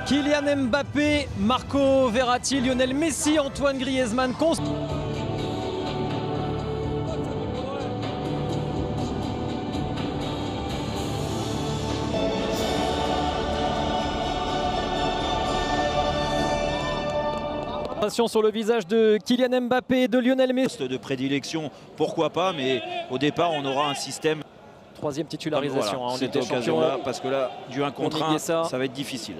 Kylian Mbappé, Marco Verratti, Lionel Messi, Antoine Griezmann. Sur le visage de Kylian Mbappé et de Lionel Messi. De prédilection, pourquoi pas, mais au départ on aura un système. Troisième titularisation, Voilà, on cette était champion occasion-là, parce que là, du 1 contre 1, ça va être difficile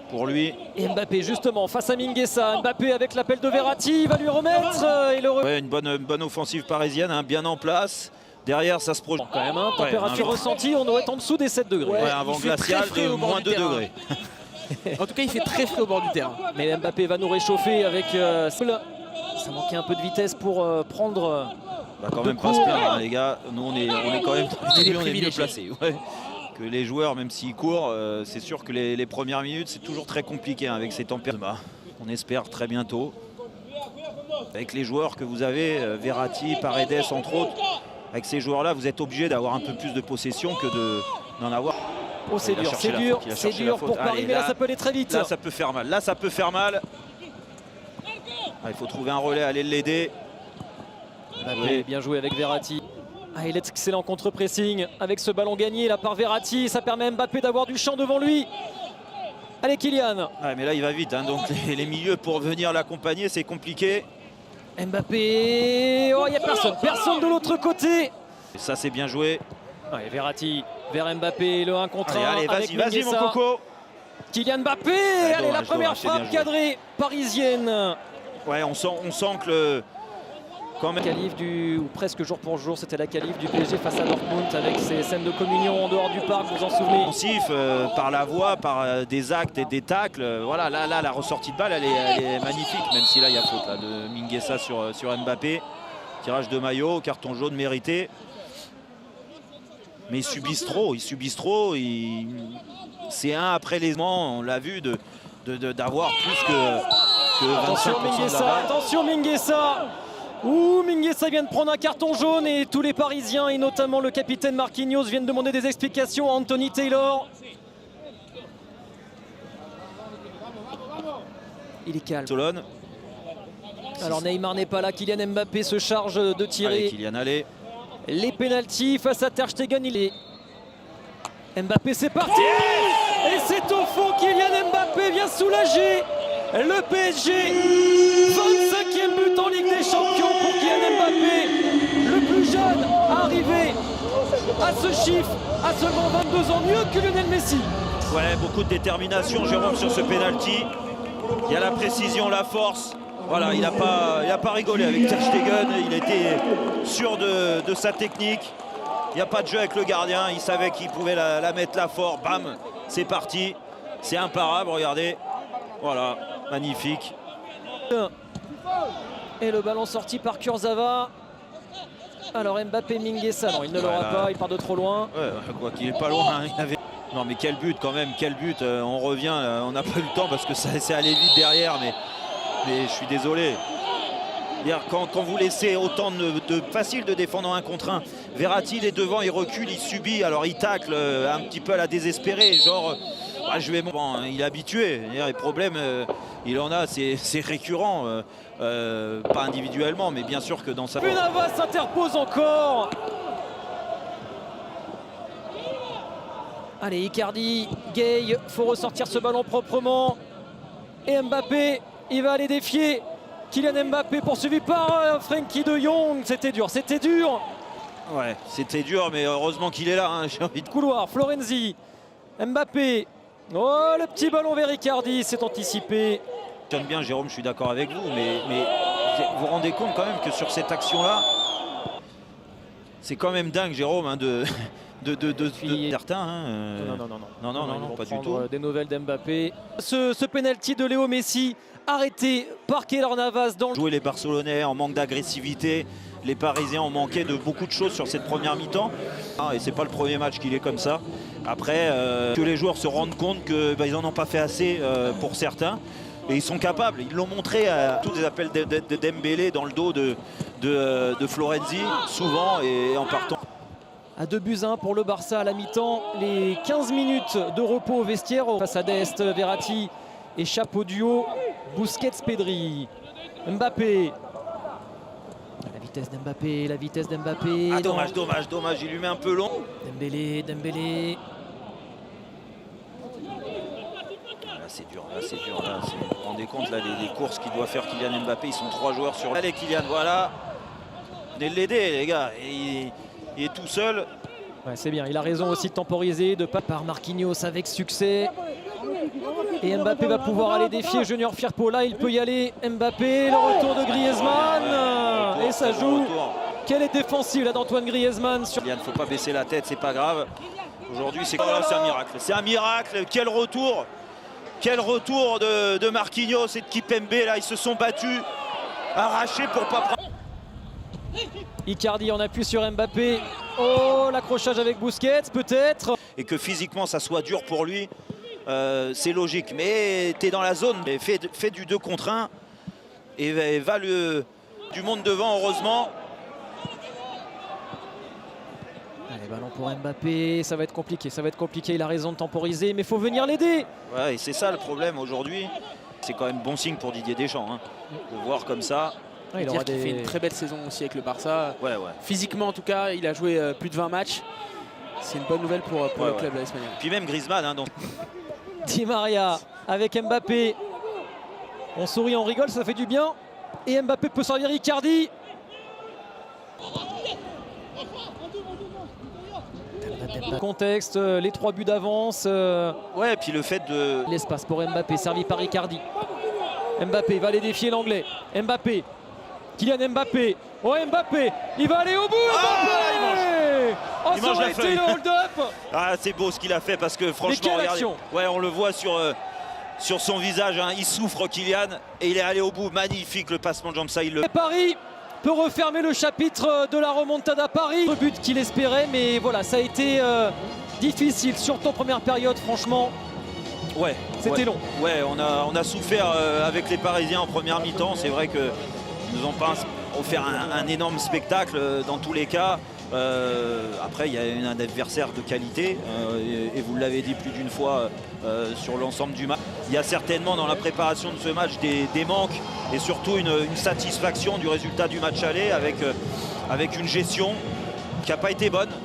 pour lui. Et Mbappé justement face à Mingueza. Mbappé avec l'appel de Verratti, il va lui remettre. Et le ouais, une bonne offensive parisienne, bien en place. Derrière, ça se projette. Quand même, température ressentie, on doit être en dessous des 7 degrés. Ouais, un vent glacial de moins 2 degrés. En tout cas, il fait très frais au bord du terrain. Mais Mbappé va nous réchauffer avec... ça manquait un peu de vitesse pour prendre... Bah quand même pas se plaindre, hein, les gars. Nous, on est quand même on est mieux placés. Ouais. Que les joueurs, même s'ils courent, c'est sûr que les premières minutes, c'est toujours très compliqué hein, avec ces températures. On espère très bientôt. Avec les joueurs que vous avez, Verratti, Paredes, entre autres, avec ces joueurs-là, vous êtes obligé d'avoir un peu plus de possession que d'en avoir. Oh, c'est dur pour Paris, mais là ça peut aller très vite. Là ça peut faire mal, il faut trouver un relais, aller l'aider. Mbappé, bien joué avec Verratti. Il est excellent contre-pressing avec ce ballon gagné là par Verratti. Ça permet à Mbappé d'avoir du champ devant lui. Allez Kylian. Mais là il va vite, hein, donc les milieux pour venir l'accompagner c'est compliqué. Mbappé, il n'y a personne de l'autre côté. Ça c'est bien joué. Et Verratti vers Mbappé, le 1 contre 1. Allez, vas-y mon coco. Kylian Mbappé, allez la première frappe cadrée parisienne. Ouais, on sent que quand même. Qualif ou presque jour pour jour, c'était la qualif du PSG face à Dortmund avec ces scènes de communion en dehors du parc, vous vous en souvenez. Offensif par la voix, par des actes et des tacles. Voilà, là la ressortie de balle, elle est magnifique, même si là il y a faute là, de Mingueza sur Mbappé. Tirage de maillot, carton jaune mérité. Mais ils subissent trop. C'est un après les moments, on l'a vu, d'avoir plus que 25%. Attention Mingueza. Mingueza vient de prendre un carton jaune et tous les Parisiens et notamment le capitaine Marquinhos viennent demander des explications à Anthony Taylor. Il est calme. Solone. Alors Neymar n'est pas là, Kylian Mbappé se charge de tirer. Allez, Kylian, allez. Les pénaltys face à Ter Stegen, Mbappé, c'est parti. Et c'est au fond, Kylian Mbappé vient soulager le PSG. 25e but en Ligue des Champions pour Kylian Mbappé, le plus jeune à arriver à ce chiffre, à seulement 22 ans, mieux que Lionel Messi. Ouais, beaucoup de détermination, Jérôme, sur ce penalty. Il y a la précision, la force. Voilà, il n'a pas rigolé avec Ter Stegen, il était sûr de sa technique. Il n'y a pas de jeu avec le gardien, il savait qu'il pouvait la mettre là fort. Bam, c'est parti, c'est imparable, regardez. Voilà, magnifique. Et le ballon sorti par Kurzawa. Alors Mbappé, Mingueza, non, il ne l'aura pas, il part de trop loin. Ouais, quoi qu'il est pas loin, il avait... Non mais quel but quand même, quel but. On revient, on n'a pas eu le temps parce que ça c'est allé vite derrière, mais je suis désolé. Quand vous laissez autant de facile de défendre en 1 contre 1, Verratti il est devant, il recule, il subit, alors il tacle un petit peu à la désespérée, genre bon, il est habitué, les problèmes il en a, c'est récurrent, pas individuellement, mais bien sûr que dans sa... Navas s'interpose encore. Allez, Icardi, Gay, faut ressortir ce ballon proprement. Et Mbappé, il va aller défier Kylian Mbappé, poursuivi par Frenkie de Jong. C'était dur. Ouais, c'était dur, mais heureusement qu'il est là, hein, j'ai envie de... Couloir, Florenzi, Mbappé. Oh, le petit ballon vers Icardi, c'est anticipé. J'aime bien, Jérôme, je suis d'accord avec vous, mais vous vous rendez compte quand même que sur cette action-là, c'est quand même dingue, Jérôme, hein, de certains. Hein, non, pas du tout. Des nouvelles d'Mbappé. Ce penalty de Léo Messi, arrêté par Keylor Navas. Jouer les Barcelonais en manque d'agressivité. Les Parisiens ont manqué de beaucoup de choses sur cette première mi-temps. Et c'est pas le premier match qu'il est comme ça. Après, que les joueurs se rendent compte qu'ils n'en ont pas fait assez pour certains. Et ils sont capables, ils l'ont montré à tous les appels de Dembélé dans le dos de Florenzi, souvent, et en partant. À 2-1 pour le Barça à la mi-temps. Les 15 minutes de repos au vestiaire face à Dest, Verratti échappe au duo Busquets-Pedri. Mbappé. La vitesse d'Mbappé, la vitesse d'Mbappé. Ah, dommage, dommage, il lui met un peu long. Dembélé. Là c'est dur, là. Vous vous rendez compte, là, les courses qu'il doit faire Kylian Mbappé, ils sont 3 joueurs sur... Allez Kylian, voilà. Venez l'aider les gars, il est tout seul. Ouais, c'est bien, il a raison aussi de temporiser, de pas par Marquinhos avec succès. Et Mbappé va pouvoir aller défier Junior Firpo. Là, il peut y aller. Mbappé, le retour de Griezmann. Et ça joue. Quelle est défensive là d'Antoine Griezmann sur... Il ne faut pas baisser la tête, c'est pas grave. Aujourd'hui, c'est un miracle. C'est un miracle. Quel retour de Marquinhos et de Kipembe. Là, ils se sont battus, arrachés pour pas prendre. Icardi en appui sur Mbappé. Oh, l'accrochage avec Busquets, peut-être. Et que physiquement, ça soit dur pour lui. C'est logique, mais tu es dans la zone, fais du 2 contre 1 et va du monde devant, heureusement. Allez, ballon pour Mbappé, ça va être compliqué, il a raison de temporiser, mais il faut venir l'aider. Ouais, et c'est ça le problème aujourd'hui. C'est quand même bon signe pour Didier Deschamps, hein, de voir comme ça. Ouais, il fait une très belle saison aussi avec le Barça. Ouais. Physiquement en tout cas, il a joué plus de 20 matchs. C'est une bonne nouvelle pour le club espagnol. Puis même Griezmann, hein, Di Maria avec Mbappé. On sourit, on rigole, ça fait du bien. Et Mbappé peut servir Icardi. Contexte, les 3 buts d'avance. Ouais, et puis le fait de... L'espace pour Mbappé, servi par Icardi. Mbappé va aller défier l'anglais. Mbappé. Kylian Mbappé. Oh Mbappé, il va aller au bout. Il mange la feuille. Le hold-up. Ah, c'est beau ce qu'il a fait parce que franchement, regardez, on le voit sur son visage, hein, il souffre Kylian et il est allé au bout. Magnifique le passement de jambe, ça il le... Paris peut refermer le chapitre de la remontada. Paris. Le but qu'il espérait, mais voilà, ça a été difficile, surtout en première période, franchement. Ouais, c'était long. Ouais, on a souffert avec les Parisiens en première mi-temps. C'est vrai qu'ils nous ont pas offert un énorme spectacle dans tous les cas. Après, il y a un adversaire de qualité et vous l'avez dit plus d'une fois sur l'ensemble du match. Il y a certainement dans la préparation de ce match des manques et surtout une satisfaction du résultat du match aller avec une gestion qui n'a pas été bonne.